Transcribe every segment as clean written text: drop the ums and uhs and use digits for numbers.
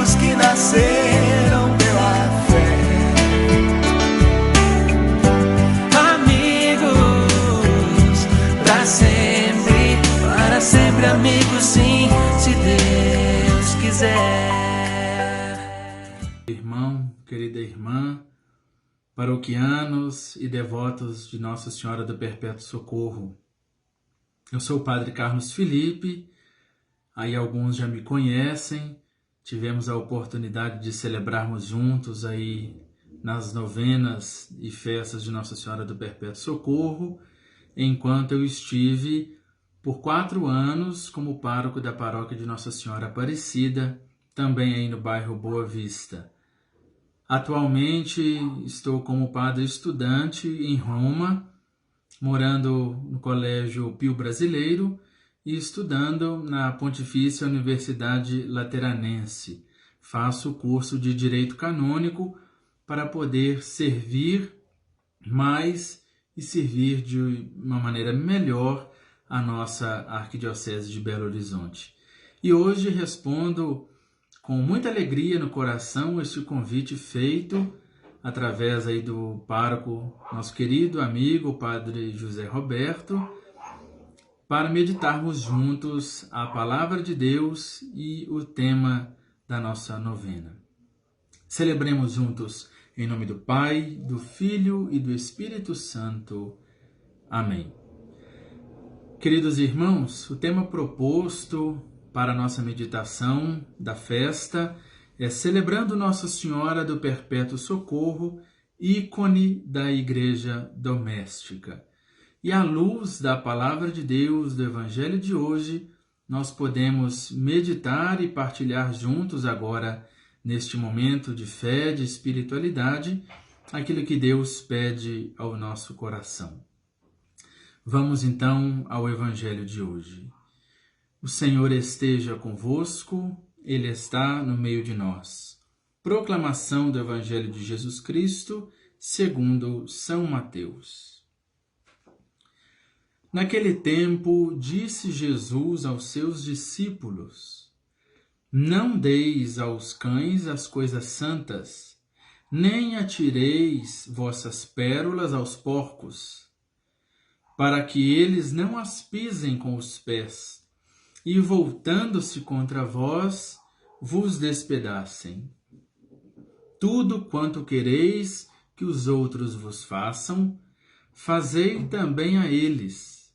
amigos que nasceram pela fé. Amigos para sempre amigos, sim, se Deus quiser. Irmão, querida irmã, paroquianos e devotos de Nossa Senhora do Perpétuo Socorro. Eu sou o Padre Carlos Felipe, aí alguns já me conhecem, tivemos a oportunidade de celebrarmos juntos aí nas novenas e festas de Nossa Senhora do Perpétuo Socorro, enquanto eu estive por 4 anos como pároco da paróquia de Nossa Senhora Aparecida, também aí no bairro Boa Vista. Atualmente estou como padre estudante em Roma, morando no Colégio Pio Brasileiro e estudando na Pontifícia Universidade Lateranense. Faço o curso de Direito Canônico para poder servir mais e servir de uma maneira melhor a nossa Arquidiocese de Belo Horizonte. E hoje respondo com muita alegria no coração este convite feito através aí do pároco, nosso querido amigo, o Padre José Roberto, para meditarmos juntos a Palavra de Deus e o tema da nossa novena. Celebremos juntos em nome do Pai, do Filho e do Espírito Santo. Amém. Queridos irmãos, o tema proposto para a nossa meditação da festa é celebrando Nossa Senhora do Perpétuo Socorro, ícone da Igreja Doméstica. E à luz da Palavra de Deus do Evangelho de hoje, nós podemos meditar e partilhar juntos agora, neste momento de fé, de espiritualidade, aquilo que Deus pede ao nosso coração. Vamos então ao Evangelho de hoje. O Senhor esteja convosco, Ele está no meio de nós. Proclamação do Evangelho de Jesus Cristo, segundo São Mateus. Naquele tempo, disse Jesus aos seus discípulos: Não deis aos cães as coisas santas, nem atireis vossas pérolas aos porcos, para que eles não as pisem com os pés, e voltando-se contra vós, vos despedacem. Tudo quanto quereis que os outros vos façam, fazei também a eles.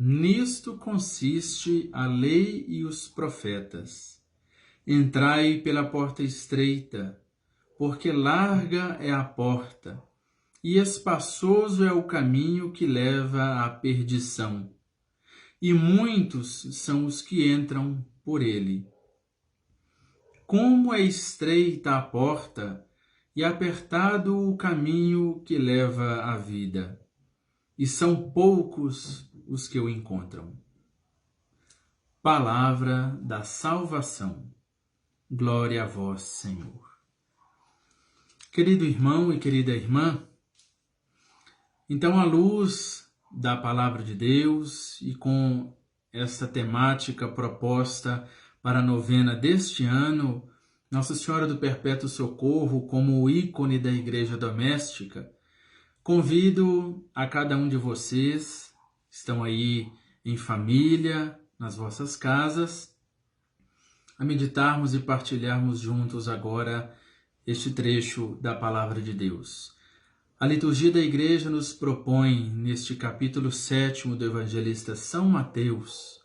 Nisto consiste a lei e os profetas. Entrai pela porta estreita, porque larga é a porta, e espaçoso é o caminho que leva à perdição, e muitos são os que entram por ele. Como é estreita a porta e apertado o caminho que leva à vida, e são poucos os que o encontram. Palavra da salvação. Glória a vós, Senhor. Querido irmão e querida irmã, então, à luz da Palavra de Deus e com esta temática proposta para a novena deste ano, Nossa Senhora do Perpétuo Socorro como o ícone da Igreja Doméstica, convido a cada um de vocês, que estão aí em família, nas vossas casas, a meditarmos e partilharmos juntos agora este trecho da Palavra de Deus. A liturgia da Igreja nos propõe, neste capítulo 7 do evangelista São Mateus,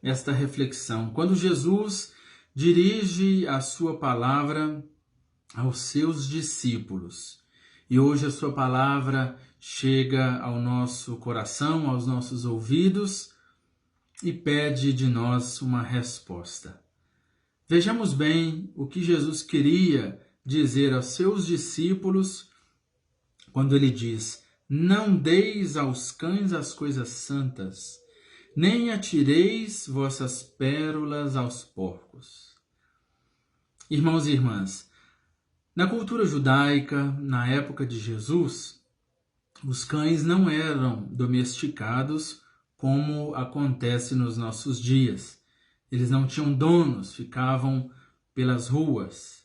esta reflexão, quando Jesus dirige a sua palavra aos seus discípulos. E hoje a sua palavra chega ao nosso coração, aos nossos ouvidos e pede de nós uma resposta. Vejamos bem o que Jesus queria dizer aos seus discípulos quando ele diz: Não deis aos cães as coisas santas, nem atireis vossas pérolas aos porcos. Irmãos e irmãs, na cultura judaica, na época de Jesus, os cães não eram domesticados como acontece nos nossos dias. Eles não tinham donos, ficavam pelas ruas.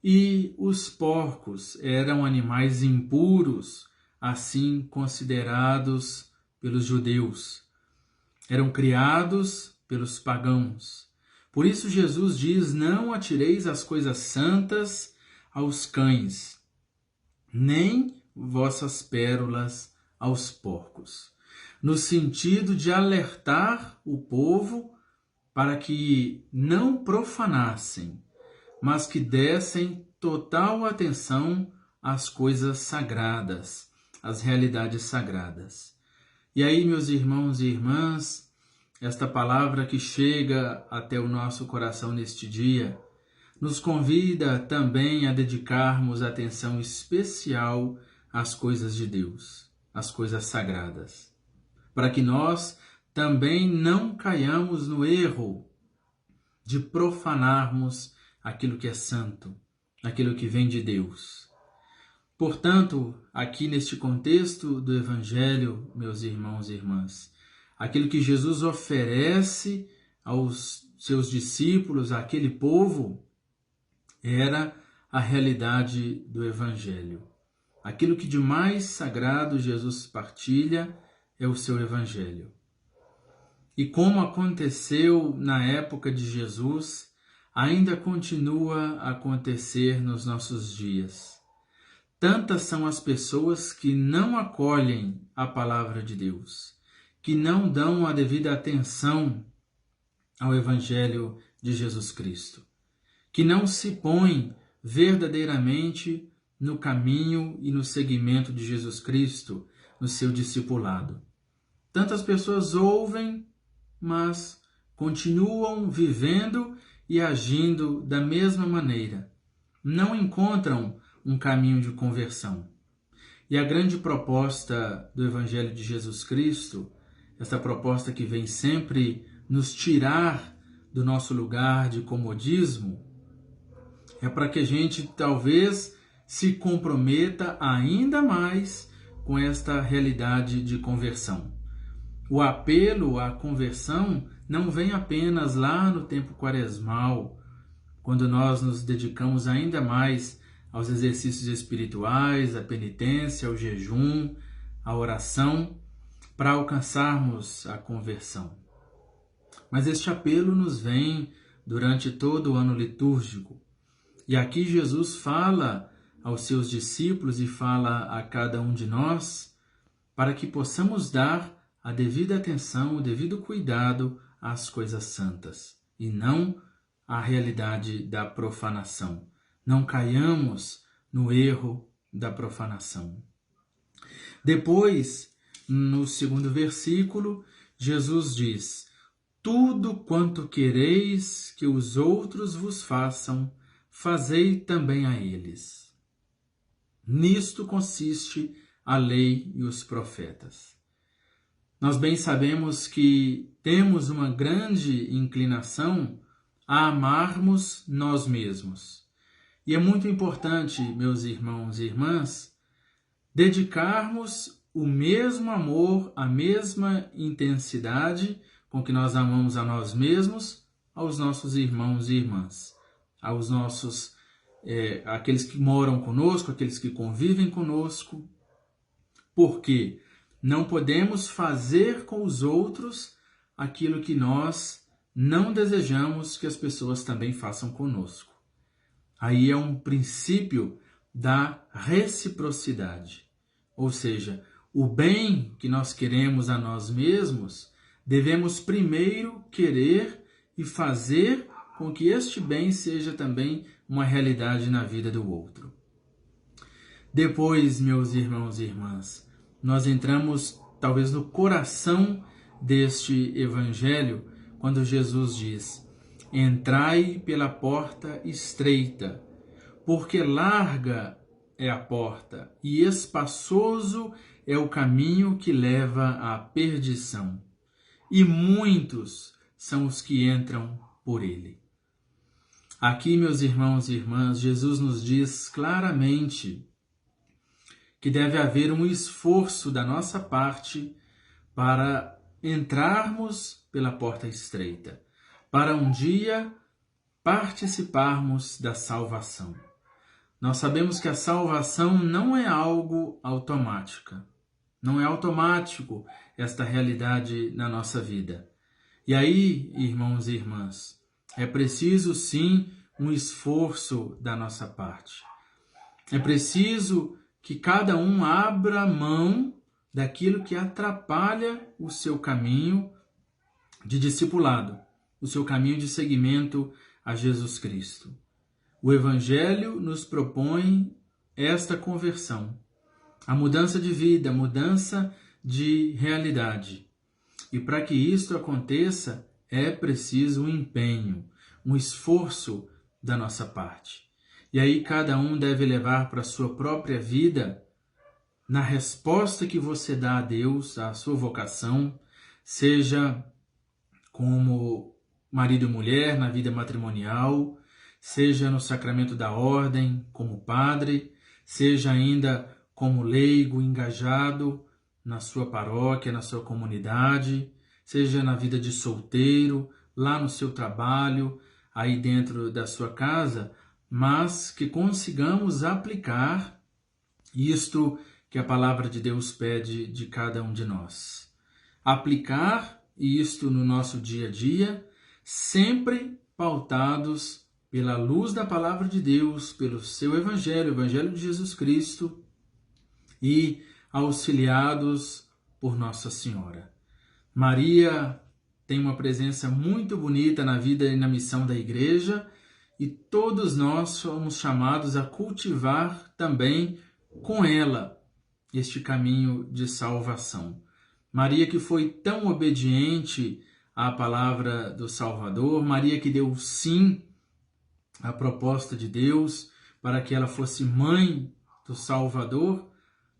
E os porcos eram animais impuros, assim considerados pelos judeus. Eram criados pelos pagãos. Por isso Jesus diz: não atireis as coisas santas aos cães, nem vossas pérolas aos porcos. No sentido de alertar o povo para que não profanassem, mas que dessem total atenção às coisas sagradas, às realidades sagradas. E aí, meus irmãos e irmãs, esta palavra que chega até o nosso coração neste dia, nos convida também a dedicarmos atenção especial às coisas de Deus, às coisas sagradas, para que nós também não caiamos no erro de profanarmos aquilo que é santo, aquilo que vem de Deus. Portanto, aqui neste contexto do Evangelho, meus irmãos e irmãs, aquilo que Jesus oferece aos seus discípulos, àquele povo, era a realidade do Evangelho. Aquilo que de mais sagrado Jesus partilha é o seu Evangelho. E como aconteceu na época de Jesus, ainda continua a acontecer nos nossos dias. Tantas são as pessoas que não acolhem a palavra de Deus, que não dão a devida atenção ao Evangelho de Jesus Cristo, que não se põem verdadeiramente no caminho e no seguimento de Jesus Cristo, no seu discipulado. Tantas pessoas ouvem, mas continuam vivendo e agindo da mesma maneira. Não encontram um caminho de conversão. E a grande proposta do Evangelho de Jesus Cristo, essa proposta que vem sempre nos tirar do nosso lugar de comodismo, é para que a gente talvez se comprometa ainda mais com esta realidade de conversão. O apelo à conversão não vem apenas lá no tempo quaresmal, quando nós nos dedicamos ainda mais aos exercícios espirituais, à penitência, ao jejum, à oração, para alcançarmos a conversão. Mas este apelo nos vem durante todo o ano litúrgico. E aqui Jesus fala aos seus discípulos e fala a cada um de nós para que possamos dar a devida atenção, o devido cuidado às coisas santas e não à realidade da profanação. Não caiamos no erro da profanação. Depois, no segundo versículo, Jesus diz: tudo quanto quereis que os outros vos façam, fazei também a eles. Nisto consiste a lei e os profetas. Nós bem sabemos que temos uma grande inclinação a amarmos nós mesmos. E é muito importante, meus irmãos e irmãs, dedicarmos o mesmo amor, a mesma intensidade com que nós amamos a nós mesmos, aos nossos irmãos e irmãs, aos nossos, aqueles que moram conosco, aqueles que convivem conosco, porque não podemos fazer com os outros aquilo que nós não desejamos que as pessoas também façam conosco. Aí é um princípio da reciprocidade, ou seja, o bem que nós queremos a nós mesmos, devemos primeiro querer e fazer com que este bem seja também uma realidade na vida do outro. Depois, meus irmãos e irmãs, nós entramos talvez no coração deste evangelho, quando Jesus diz: entrai pela porta estreita, porque larga é a porta e espaçoso é o caminho que leva à perdição, e muitos são os que entram por ele. Aqui, meus irmãos e irmãs, Jesus nos diz claramente que deve haver um esforço da nossa parte para entrarmos pela porta estreita, para um dia participarmos da salvação. Nós sabemos que a salvação não é algo automático. Não é automático esta realidade na nossa vida. E aí, irmãos e irmãs, é preciso sim um esforço da nossa parte. É preciso que cada um abra mão daquilo que atrapalha o seu caminho de discipulado, o seu caminho de seguimento a Jesus Cristo. O Evangelho nos propõe esta conversão, a mudança de vida, a mudança de realidade. E para que isto aconteça, é preciso um empenho, um esforço da nossa parte. E aí cada um deve levar para a sua própria vida, na resposta que você dá a Deus, à sua vocação, seja como marido e mulher na vida matrimonial, seja no sacramento da ordem, como padre, seja ainda como leigo engajado na sua paróquia, na sua comunidade, seja na vida de solteiro, lá no seu trabalho, aí dentro da sua casa, mas que consigamos aplicar isto que a palavra de Deus pede de cada um de nós. Aplicar isto no nosso dia a dia, sempre pautados pela luz da palavra de Deus, pelo seu Evangelho, o Evangelho de Jesus Cristo, e auxiliados por Nossa Senhora. Maria tem uma presença muito bonita na vida e na missão da Igreja, e todos nós somos chamados a cultivar também com ela este caminho de salvação. Maria que foi tão obediente à palavra do Salvador, Maria que deu sim à proposta de Deus para que ela fosse mãe do Salvador,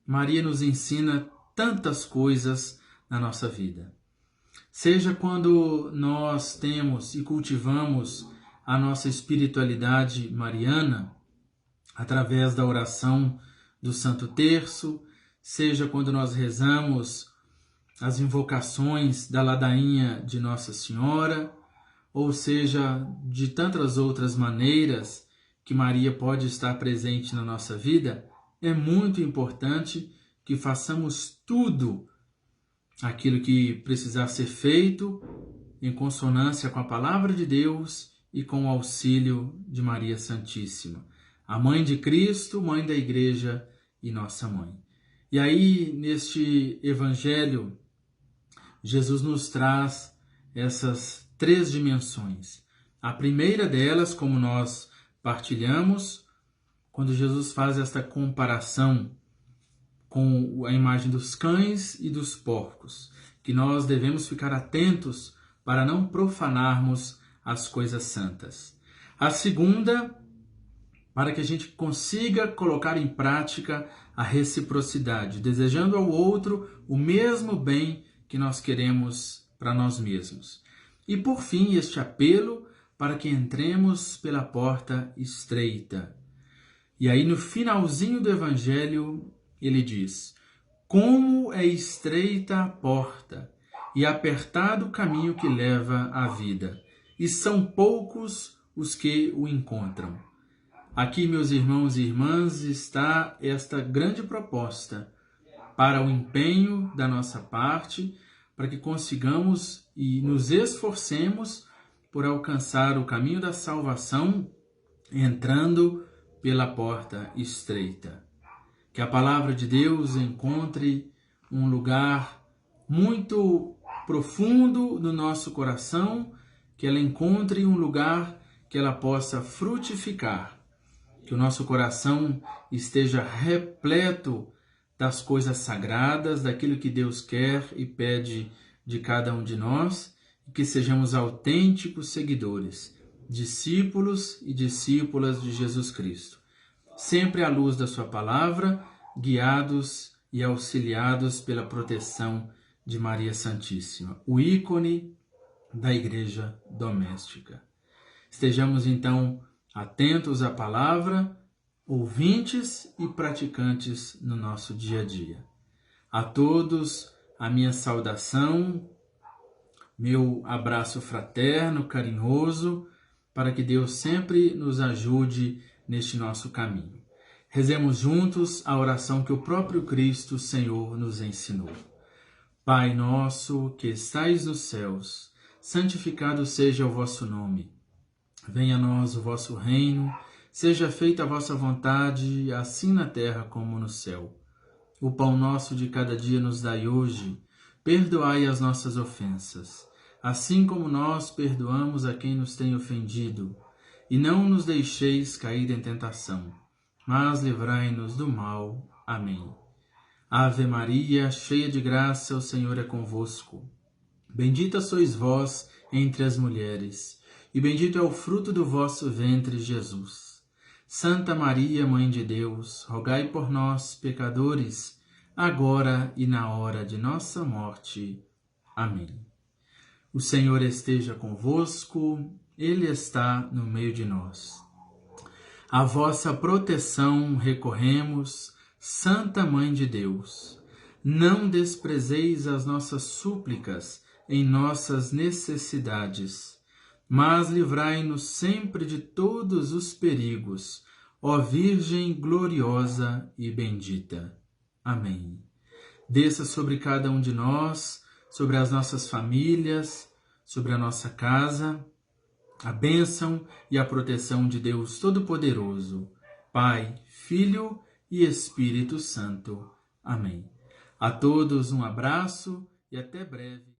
Maria nos ensina tantas coisas na nossa vida. Seja quando nós temos e cultivamos a nossa espiritualidade mariana, através da oração do Santo Terço, seja quando nós rezamos as invocações da ladainha de Nossa Senhora, ou seja, de tantas outras maneiras que Maria pode estar presente na nossa vida, é muito importante que façamos tudo aquilo que precisar ser feito em consonância com a palavra de Deus e com o auxílio de Maria Santíssima, a Mãe de Cristo, Mãe da Igreja e nossa Mãe. E aí, neste Evangelho, Jesus nos traz essas 3 dimensões. A primeira delas, como nós partilhamos, quando Jesus faz esta comparação com a imagem dos cães e dos porcos, que nós devemos ficar atentos para não profanarmos as coisas santas. A segunda, para que a gente consiga colocar em prática a reciprocidade, desejando ao outro o mesmo bem que nós queremos para nós mesmos. E por fim, este apelo para que entremos pela porta estreita. E aí no finalzinho do Evangelho ele diz: como é estreita a porta e apertado o caminho que leva à vida, e são poucos os que o encontram. Aqui, meus irmãos e irmãs, está esta grande proposta para o empenho da nossa parte, para que consigamos e nos esforcemos por alcançar o caminho da salvação, entrando pela porta estreita. Que a palavra de Deus encontre um lugar muito profundo no nosso coração, que ela encontre um lugar que ela possa frutificar, que o nosso coração esteja repleto das coisas sagradas, daquilo que Deus quer e pede de cada um de nós, e que sejamos autênticos seguidores, discípulos e discípulas de Jesus Cristo, sempre à luz da sua palavra, guiados e auxiliados pela proteção de Maria Santíssima, o ícone da Igreja doméstica. Estejamos então atentos à palavra, ouvintes e praticantes no nosso dia a dia. A todos a minha saudação, meu abraço fraterno, carinhoso, para que Deus sempre nos ajude neste nosso caminho. Rezemos juntos a oração que o próprio Cristo Senhor nos ensinou. Pai nosso que estais nos céus, santificado seja o vosso nome. Venha a nós o vosso reino, seja feita a vossa vontade, assim na terra como no céu. O pão nosso de cada dia nos dai hoje, perdoai as nossas ofensas, assim como nós perdoamos a quem nos tem ofendido. E não nos deixeis cair em tentação, mas livrai-nos do mal. Amém. Ave Maria, cheia de graça, o Senhor é convosco. Bendita sois vós entre as mulheres, e bendito é o fruto do vosso ventre, Jesus. Santa Maria, Mãe de Deus, rogai por nós, pecadores, agora e na hora de nossa morte. Amém. O Senhor esteja convosco, Ele está no meio de nós. A vossa proteção recorremos, Santa Mãe de Deus. Não desprezeis as nossas súplicas em nossas necessidades, mas livrai-nos sempre de todos os perigos, ó Virgem gloriosa e bendita. Amém. Desça sobre cada um de nós, sobre as nossas famílias, sobre a nossa casa, a bênção e a proteção de Deus Todo-Poderoso, Pai, Filho e Espírito Santo. Amém. A todos um abraço e até breve.